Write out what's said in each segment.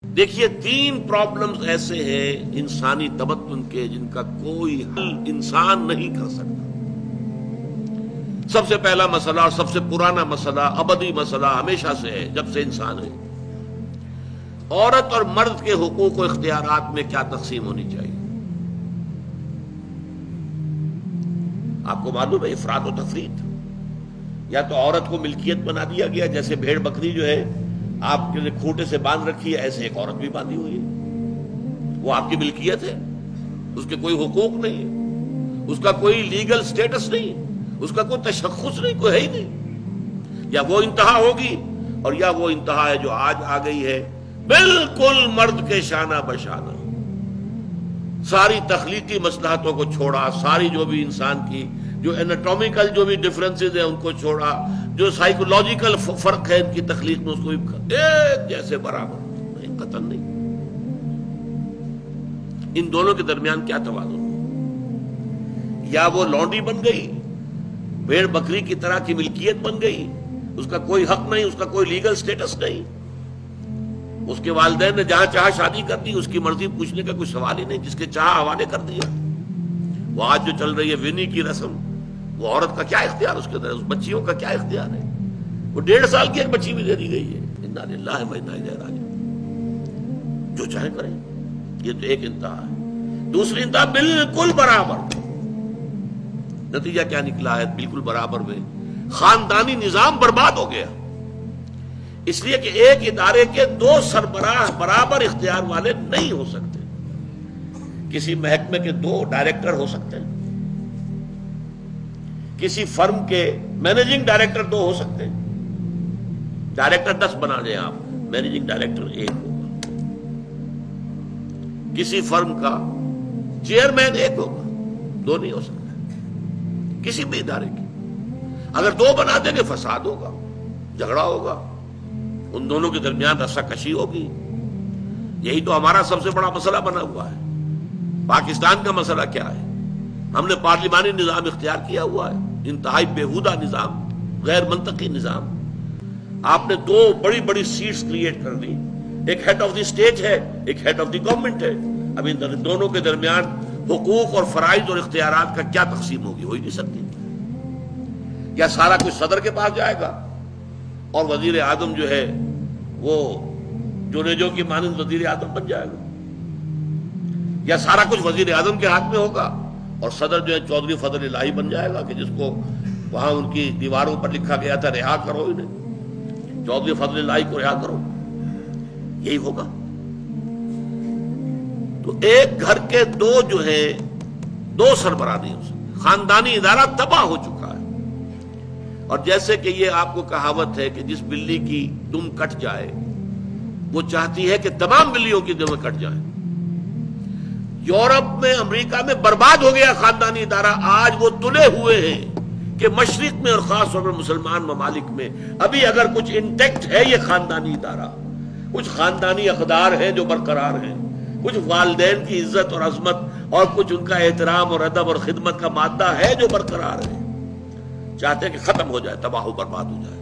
دیکھیے 3 پرابلمز ایسے ہیں انسانی تمدن کے جن کا کوئی حل انسان نہیں کر سکتا۔ سب سے پہلا مسئلہ اور سب سے پرانا مسئلہ، ابدی مسئلہ ہمیشہ سے ہے جب سے انسان ہے، عورت اور مرد کے حقوق و اختیارات میں کیا تقسیم ہونی چاہیے۔ آپ کو معلوم ہے افراط و تفریط، یا تو عورت کو ملکیت بنا دیا گیا، جیسے بھیڑ بکری جو ہے آپ کے لیے کھوٹے سے باندھ رکھی ہے، ایسے ایک عورت بھی باندھی ہوئی ہے، وہ آپ کی ملکیت ہے، اس کے کوئی حقوق نہیں ہے، اس کا کوئی لیگل سٹیٹس نہیں، اس کا کوئی تشخص نہیں، کوئی ہے ہی نہیں۔ یا وہ انتہا ہوگی اور یا وہ انتہا ہے جو آج آ گئی ہے، بالکل مرد کے شانہ بشانہ، ساری تخلیقی مصلحتوں کو چھوڑا، ساری جو بھی انسان کی جو انیٹومیکل جو بھی ڈفرنسز ہیں ان کو چھوڑا، جو سائیکولوجیکل فرق ہے ان کی تخلیق میں، اس کو بھی ایک جیسے برابر، نہیں قطعاً نہیں۔ ان دونوں کے درمیان کیا توازن؟ یا وہ لونڈی بن گئی، بھیڑ بکری کی طرح کی ملکیت بن گئی، اس کا کوئی حق نہیں، اس کا کوئی لیگل سٹیٹس نہیں، اس کے والدین نے جہاں چاہا شادی کر دی، اس کی مرضی پوچھنے کا کوئی سوال ہی نہیں، جس کے چاہا حوالے کر دیا۔ وہ آج جو چل رہی ہے ونی کی رسم، وہ عورت کا کیا اختیار اس کے اندر، اس بچیوں کا کیا اختیار ہے؟ وہ 1.5 سال کی ایک بچی بھی دے دی گئی ہے۔ انا للہ و انا الیہ راجعون، جو چاہے کریں۔ یہ تو ایک انتہا ہے۔ دوسری انتہا بالکل برابر، نتیجہ کیا نکلا ہے؟ بالکل برابر میں خاندانی نظام برباد ہو گیا، اس لیے کہ ایک ادارے کے 2 سربراہ برابر اختیار والے نہیں ہو سکتے۔ کسی محکمے کے 2 ڈائریکٹر ہو سکتے ہیں، کسی فرم کے مینیجنگ ڈائریکٹر 2 ہو سکتے ہیں۔ ڈائریکٹر 10 بنا لیں آپ، مینیجنگ ڈائریکٹر 1 ہوگا۔ کسی فرم کا چیئرمین 1 ہوگا، 2 نہیں ہو سکتا کسی بھی ادارے کی۔ اگر 2 بنا دیں گے فساد ہوگا، جھگڑا ہوگا، ان دونوں کے درمیان رسا کشی ہوگی۔ یہی تو ہمارا سب سے بڑا مسئلہ بنا ہوا ہے۔ پاکستان کا مسئلہ کیا ہے؟ ہم نے پارلیمانی نظام اختیار کیا ہوا ہے، انتہائی بیہودہ نظام، غیر منطقی نظام۔ آپ نے 2 بڑی بڑی سیٹس کریٹ کر دی، ایک ہیڈ آف دی اسٹیٹ ہے، ایک ہیڈ آف دی گورنمنٹ ہے۔ اب ان دونوں کے درمیان حقوق اور فرائض اور اختیارات کا کیا تقسیم ہوگی؟ ہو ہی نہیں سکتی۔ یا سارا کچھ صدر کے پاس جائے گا اور وزیر اعظم جو ہے وہ جونیجو کی مانند وزیر اعظم بن جائے گا، یا سارا کچھ وزیر اعظم کے ہاتھ میں ہوگا اور صدر جو ہے چودھری فضل الہی بن جائے گا، کہ جس کو وہاں ان کی دیواروں پر لکھا گیا تھا رہا کرو انہیں، چودھری فضل الہی کو رہا کرو، یہی ہوگا۔ تو ایک گھر کے 2 جو ہے 2 سربراہ نہیں ہو سکتے۔ خاندانی ادارہ تباہ ہو چکا ہے۔ اور جیسے کہ یہ آپ کو کہاوت ہے کہ جس بلی کی دم کٹ جائے وہ چاہتی ہے کہ تمام بلیوں کی دمیں کٹ جائیں۔ یورپ میں، امریکہ میں برباد ہو گیا خاندانی ادارہ۔ آج وہ تلے ہوئے ہیں کہ مشرق میں اور خاص طور پر مسلمان ممالک میں ابھی اگر کچھ انٹیکٹ ہے یہ خاندانی ادارہ، کچھ خاندانی اقدار ہیں جو برقرار ہیں، کچھ والدین کی عزت اور عظمت اور کچھ ان کا احترام اور ادب اور خدمت کا مادہ ہے جو برقرار ہے۔ چاہتے ہیں کہ ختم ہو جائے، تباہ و برباد ہو جائے۔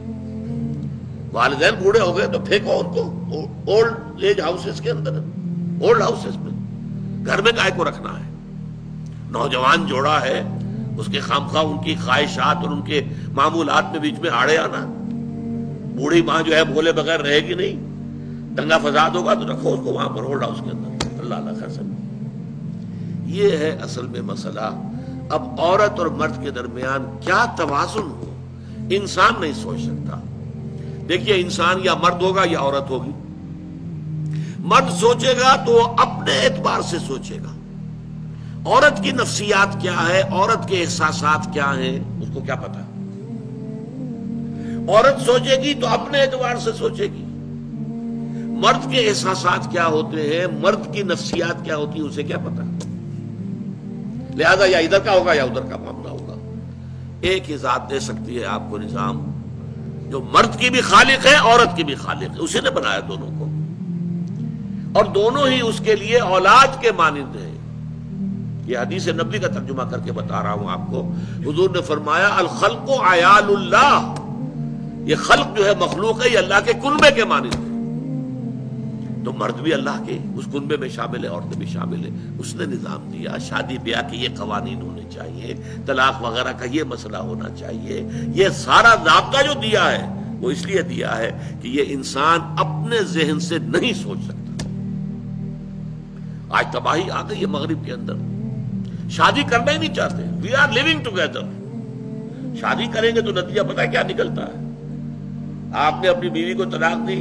والدین بوڑھے ہو گئے تو پھینکو ان کو اولڈ ایج ہاؤسز کے اندر، اولڈ ہاؤسز میں، گھر میں کائے کو رکھنا ہے؟ نوجوان جوڑا ہے، اس کے خامخواہ ان کی خواہشات اور ان کے معمولات میں بیچ میں آڑے آنا۔ بوڑھی ماں جو ہے بولے بغیر رہے گی نہیں، دنگا فساد ہوگا تو رکھو اس کو وہاں پر اولڈ ہاؤس کے اندر۔ اللہ اللہ خیر سب، یہ ہے اصل میں مسئلہ۔ اب عورت اور مرد کے درمیان کیا توازن ہو، انسان نہیں سوچ سکتا۔ دیکھیے انسان یا مرد ہوگا یا عورت ہوگی۔ مرد سوچے گا تو وہ اپنے اعتبار سے سوچے گا، عورت کی نفسیات کیا ہے، عورت کے احساسات کیا ہیں، اس کو کیا پتا۔ عورت سوچے گی تو اپنے اعتبار سے سوچے گی، مرد کے احساسات کیا ہوتے ہیں، مرد کی نفسیات کیا ہوتی ہیں، اسے کیا پتا۔ لہذا یا ادھر کا ہوگا یا ادھر کا معاملہ ہوگا۔ ایک ہی ذات دے سکتی ہے آپ کو نظام، جو مرد کی بھی خالق ہے عورت کی بھی خالق ہے، اسی نے بنایا دونوں کو، اور دونوں ہی اس کے لیے اولاد کے مانند ہیں۔ یہ حدیث نبوی کا ترجمہ کر کے بتا رہا ہوں آپ کو۔ حضور نے فرمایا الخلق عیال اللہ، یہ خلق جو ہے مخلوق ہے، یہ اللہ کے کنبے کے مانند ہے۔ تو مرد بھی اللہ کے اس کنبے میں شامل ہے، عورتیں بھی شامل ہے. اس نے نظام دیا، شادی بیاہ کے یہ قوانین ہونے چاہیے، طلاق وغیرہ کا یہ مسئلہ ہونا چاہیے. یہ سارا ضابطہ جو دیا ہے وہ اس لیے دیا ہے کہ یہ انسان اپنے ذہن سے نہیں سوچ سکتا. آج تباہی آ گئی ہے مغرب کے اندر، شادی کرنا ہی نہیں چاہتے. We are living together. شادی کریں گے تو نتیجہ پتہ ہے کیا نکلتا ہے؟ آپ نے اپنی بیوی کو طلاق دی،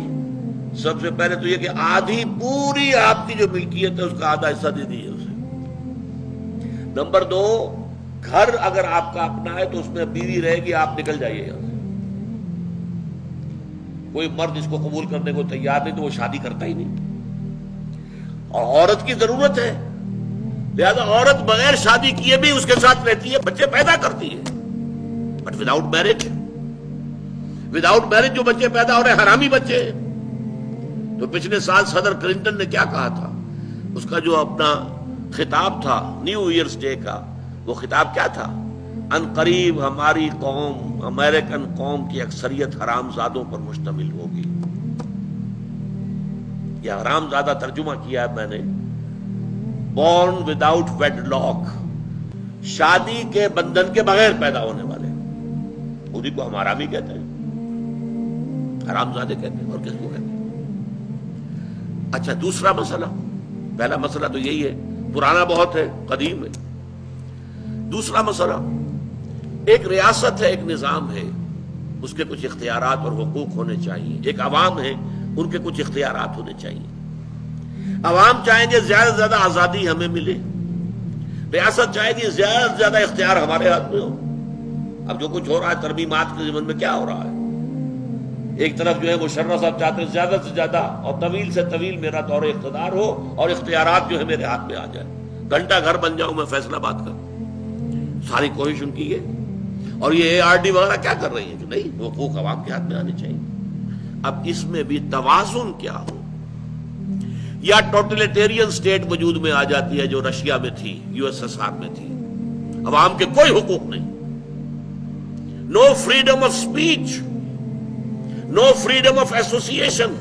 سب سے پہلے تو یہ کہ آدھی پوری آپ کی جو ملکیت ہے اس کا آدھا حصہ دے دیجیے اسے. نمبر 2، گھر اگر آپ کا اپنا ہے تو اس میں بیوی رہے گی، آپ نکل جائیے یہاں سے. کوئی مرد اس کو قبول کرنے کو تیار نہیں تو وہ شادی کرتا ہی نہیں. اور عورت کی ضرورت ہے، لہذا عورت بغیر شادی کیے بھی اس کے ساتھ رہتی ہے، بچے پیدا کرتی ہے. بٹ وداؤٹ میرج جو بچے پیدا ہو رہے ہیں حرامی بچے. تو پچھلے سال صدر کلنٹن نے کیا کہا تھا؟ اس کا جو اپنا خطاب تھا نیو ایئرز ڈے کا، وہ خطاب کیا تھا؟ ان قریب ہماری قوم، امریکن قوم کی اکثریت حرام زادوں پر مشتمل ہوگی. یہ حرام زادہ ترجمہ کیا ہے میں نے، بورن وداؤٹ ویڈ لاک، شادی کے بندھن کے بغیر پیدا ہونے والے. انہیں کو ہم حرامی کہتے ہیں، حرام زادے کہتے ہیں، اور کس کو کہتے ہیں؟ اچھا، دوسرا مسئلہ، پہلا مسئلہ تو یہی ہے، پرانا بہت ہے، قدیم ہے. دوسرا مسئلہ، ایک ریاست ہے، ایک نظام ہے، اس کے کچھ اختیارات اور حقوق ہونے چاہیے. ایک عوام ہے، ان کے کچھ اختیارات ہونے چاہیے. عوام چاہیں گے زیادہ سے زیادہ آزادی ہمیں ملے، ریاست چاہے گی زیادہ سے زیادہ اختیار ہمارے ہاتھ میں ہو. اب جو کچھ ہو رہا ہے ترمیمات کے ضمن میں کیا ہو رہا ہے؟ ایک طرف جو ہے مشرف صاحب چاہتے ہیں زیادہ سے زیادہ اور طویل سے طویل میرا دور اقتدار ہو اور اختیارات جو ہے میرے ہاتھ میں آ جائے، گھنٹہ گھر بن جاؤں میں فیصلہ بات کر. ساری کوشش ان کی ہے. اور یہ ARD وغیرہ کیا کر رہی ہیں کہ نہیں، حقوق عوام کے ہاتھ میں آنے چاہیے. اب اس میں بھی توازن کیا ہو؟ یا ٹوٹلیٹیرین سٹیٹ وجود میں آ جاتی ہے جو رشیا میں تھی، USSR میں تھی، عوام کے کوئی حقوق نہیں، no freedom of speech, no freedom of association.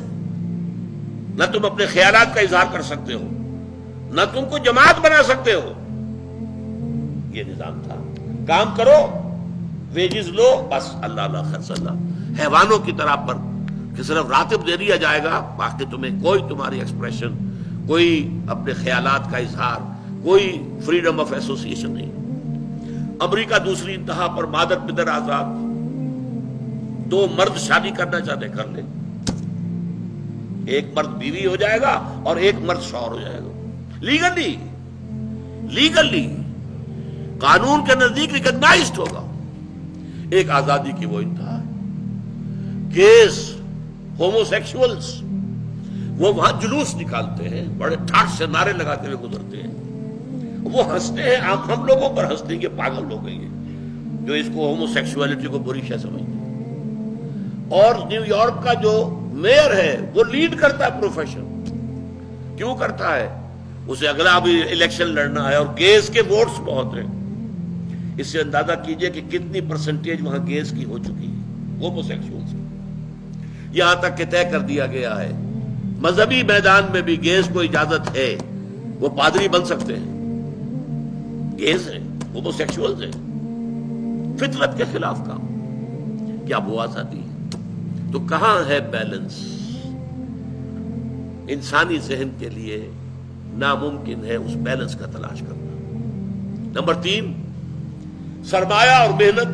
نہ تم اپنے خیالات کا اظہار کر سکتے ہو، نہ تم کو جماعت بنا سکتے ہو. یہ نظام تھا. کام کرو، ویجز لو، بس اللہ اللہ خرچ اللہ. حیوانوں کی طرح پر کہ صرف راتب دے دیا جائے گا، باقی تمہیں کوئی تمہاری ایکسپریشن، کوئی اپنے خیالات کا اظہار، کوئی فریڈم آف ایسوسیشن نہیں. امریکہ دوسری انتہا پر، مادر پدر آزاد. 2 مرد شادی کرنا چاہتے کر لیں، ایک مرد بیوی ہو جائے گا اور ایک مرد شوہر ہو جائے گا. لیگلی قانون کے نزدیک ریکگنائزڈ ہوگا. ایک آزادی کی وہ انتہا ہے. گیز، ہومو سیکشولز، وہ وہاں جلوس نکالتے ہیں، بڑے ٹھاٹ سے نعرے لگاتے ہوئے گزرتے ہیں. وہ ہنستے ہیں، ہم لوگوں پر ہنستے ہیں کہ پاگل لوگ ہیں یہ جو اس کو ہومو سیکشولیٹی کو بری شے سمجھتے ہیں. اور نیو یارک کا جو میئر ہے وہ لیڈ کرتا ہے پروفیشن. کیوں کرتا ہے؟ اسے اگلا بھی الیکشن لڑنا ہے اور گیز کے ووٹس بہت ہیں. اس سے اندازہ کیجئے کہ کتنی پرسنٹیج وہاں گیز کی ہو چکی ہے، ہومو سیکشولز کی. یہاں تک کہ طے کر دیا گیا ہے مذہبی میدان میں بھی گیز کو اجازت ہے، وہ پادری بن سکتے ہیں. گیز ہیں، ہومو سیکشولز ہیں، فطرت کے خلاف کام. کیا وہ آزادی ہے؟ تو کہاں ہے بیلنس؟ انسانی ذہن کے لیے ناممکن ہے اس بیلنس کا تلاش کرنا. نمبر 3، سرمایہ اور محنت.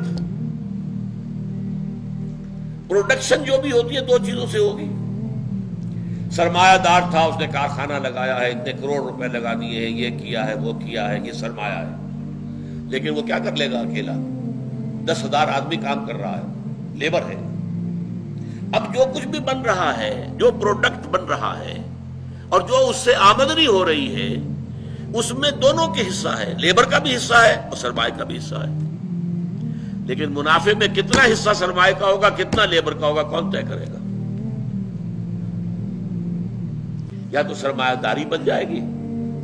پروڈکشن جو بھی ہوتی ہے 2 چیزوں سے ہوگی. سرمایہ دار تھا، اس نے کارخانہ لگایا ہے، اتنے کروڑ روپے لگا دیے ہیں، یہ کیا ہے، وہ کیا ہے، یہ سرمایہ ہے. لیکن وہ کیا کر لے گا اکیلا؟ 10,000 آدمی کام کر رہا ہے، لیبر ہے. اب جو کچھ بھی بن رہا ہے، جو پروڈکٹ بن رہا ہے اور جو اس سے آمدنی ہو رہی ہے، اس میں دونوں کے حصہ ہے، لیبر کا بھی حصہ ہے اور سرمایہ کا بھی حصہ ہے. لیکن منافع میں کتنا حصہ سرمایہ کا ہوگا، کتنا لیبر کا ہوگا، کون طے کرے گا؟ یا تو سرمایہ داری بن جائے گی،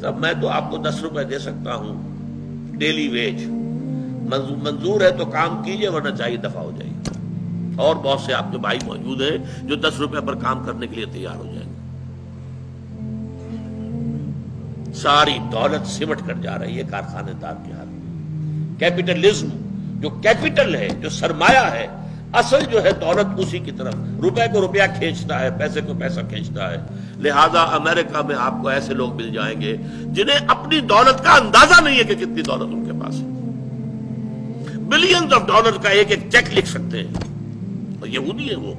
تب میں تو آپ کو 10 روپے دے سکتا ہوں ڈیلی ویج، منظور ہے تو کام کیجئے ورنہ چاہیے دفع ہو جائے گی. اور بہت سے آپ کے بھائی موجود ہیں جو 10 روپے پر کام کرنے کے لیے تیار ہو جائیں گے. ساری دولت سمٹ کر جا رہی ہے کارخانے دار کے ہاتھ میں۔ کیپٹلزم جو کیپٹل ہے، جو سرمایہ ہے، اصل جو ہے دولت اسی کی طرف، روپے کو روپیہ کھینچتا ہے، پیسے کو پیسہ کھینچتا ہے۔ لہذا امریکہ میں آپ کو ایسے لوگ مل جائیں گے جنہیں اپنی دولت کا اندازہ نہیں ہے کہ کتنی دولت ان کے پاس ہے، بلینز آف ڈالر کا ایک ایک چیک لکھ سکتے ہیں، اور یہودی ہیں وہ۔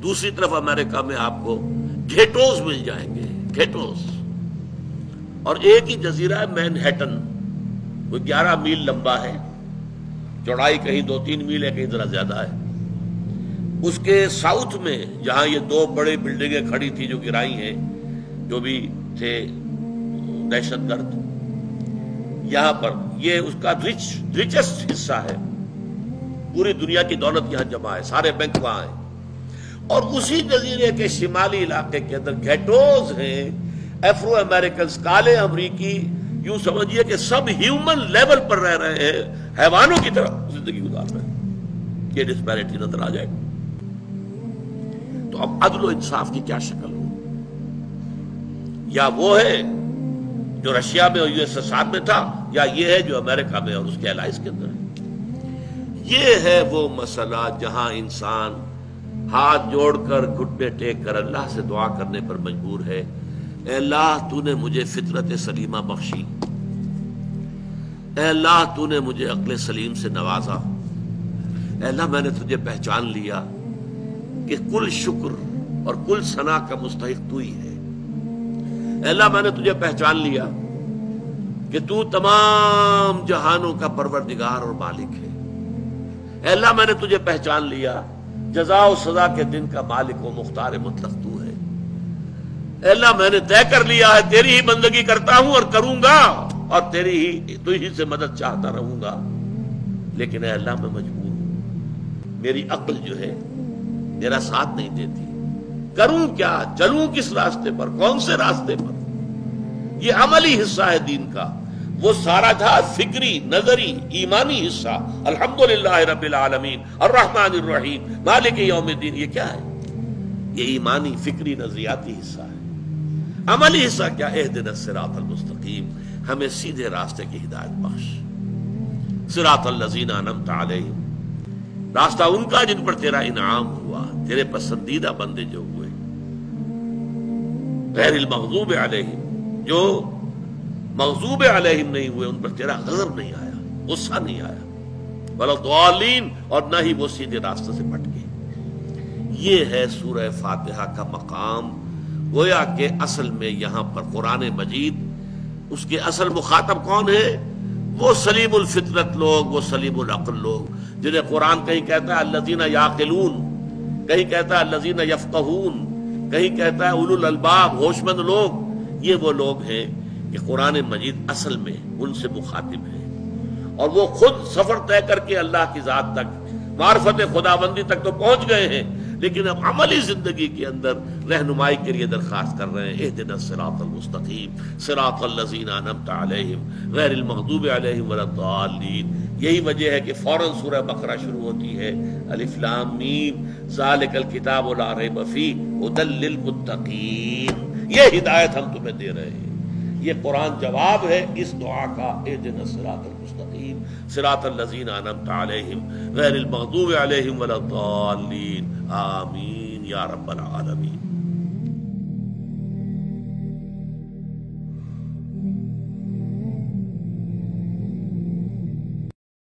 دوسری طرف امریکہ میں آپ کو گھیٹوز مل جائیں گے، گھیٹوز، اور ایک ہی جزیرہ ہے مینہٹن، وہ 11 میل لمبا ہے، چوڑائی کہیں 2-3 میل ہے، کہیں ذرا زیادہ ہے۔ اس کے ساؤتھ میں جہاں یہ 2 بڑے بلڈنگیں کھڑی تھی جو گرائی ہیں، جو بھی تھے دہشت گرد، یہاں پر یہ اس کا ریچسٹ حصہ ہے، پوری دنیا کی دولت یہاں جمع ہے، سارے بینک وہاں ہیں۔ اور اسی جزیرے کے شمالی علاقے کے اندر گھیٹوز ہیں، افرو امریکنز، کالے امریکی، یوں سمجھیے کہ سب ہیومن لیول پر رہ رہے ہیں، حیوانوں کی طرح زندگی گزار رہے ہیں۔ یہ ڈسپیرٹی نظر آ جائے گی تو اب عدل و انصاف کی کیا شکل ہو؟ یا وہ ہے جو رشیا میں اور USSR میں تھا، یا یہ ہے جو امریکہ میں اور اس کے الائز کے اندر ہے؟ یہ ہے وہ مسئلہ جہاں انسان ہاتھ جوڑ کر، گھٹنے ٹیک کر اللہ سے دعا کرنے پر مجبور ہے، اے اللہ تو نے مجھے فطرت سلیمہ بخشی، اے اللہ تو نے مجھے عقل سلیم سے نوازا، اے اللہ میں نے تجھے پہچان لیا کہ کل شکر اور کل ثنا کا مستحق تو ہی ہے، اے اللہ میں نے تجھے پہچان لیا کہ تو تمام جہانوں کا پروردگار اور مالک ہے، اے اللہ میں نے تجھے پہچان لیا جزا و سزا کے دن کا مالک و مختار مطلق تو ہے، اے اللہ میں نے طے کر لیا ہے تیری ہی بندگی کرتا ہوں اور کروں گا، اور تو ہی سے مدد چاہتا رہوں گا، لیکن اے اللہ میں مجبور ہوں، میری عقل جو ہے میرا ساتھ نہیں دیتی، کروں کیا، چلوں کس راستے پر، کون سے راستے پر؟ یہ عملی حصہ ہے دین کا، وہ سارا تھا فکری، نظری، ایمانی حصہ، الحمدللہ رب العالمین الرحمن الرحیم مالک یوم الدین، یہ کیا ہے؟ یہ ایمانی، فکری، نظریاتی حصہ ہے۔ عملی حصہ کیا؟ اہدنا الصراط المستقیم، ہمیں سیدھے راستے کی ہدایت بخش، صراط الذین انعمت علیہم، راستہ ان کا جن پر تیرا انعام ہوا، تیرے پسندیدہ بندے جو ہوئے، غیر المغضوب علیہم، جو مغضوب علیہم نہیں ہوئے، ان پر تیرا غضب نہیں آیا، غصہ نہیں آیا، ولا الضالین، اور نہ ہی وہ سیدھے راستے سے بھٹکے۔ یہ ہے سورہ فاتحہ کا مقام۔ گویا کہ اصل میں یہاں پر قرآن مجید، اس کے اصل مخاطب کون ہے؟ وہ سلیم الفطرت لوگ، وہ سلیم العقل لوگ، جنہیں قرآن کہیں کہتا ہے الذین یعقلون، کہیں کہتا ہے الذین یفقہون، کہیں کہتا ہے اولو الالباب، ہوش مند لوگ۔ یہ وہ لوگ ہیں کہ قرآن مجید اصل میں ان سے مخاطب ہے، اور وہ خود سفر طے کر کے اللہ کی ذات تک، معرفت خداوندی تک تو پہنچ گئے ہیں، لیکن اب عملی زندگی کے اندر رہنمائی کے لیے درخواست کر رہے ہیں، اہدنا الصراط المستقیم صراط الذین انعمت علیہم غیر المغضوب علیہم ولا الضالین۔ یہی وجہ ہے کہ فوراً سورہ بقرہ شروع ہوتی ہے، الف لام میم ذالک الکتاب لا ریب فیہ ھدی للمتقین، یہ ہدایت ہم تمہیں دے رہے ہیں۔ یہ قرآن جواب ہے اس دعا کا، اہدنا الصراط المستقیم صراط الذین انعمت علیہم غیر المغضوب علیہم ولا الضالین، آمین یا رب العالمین۔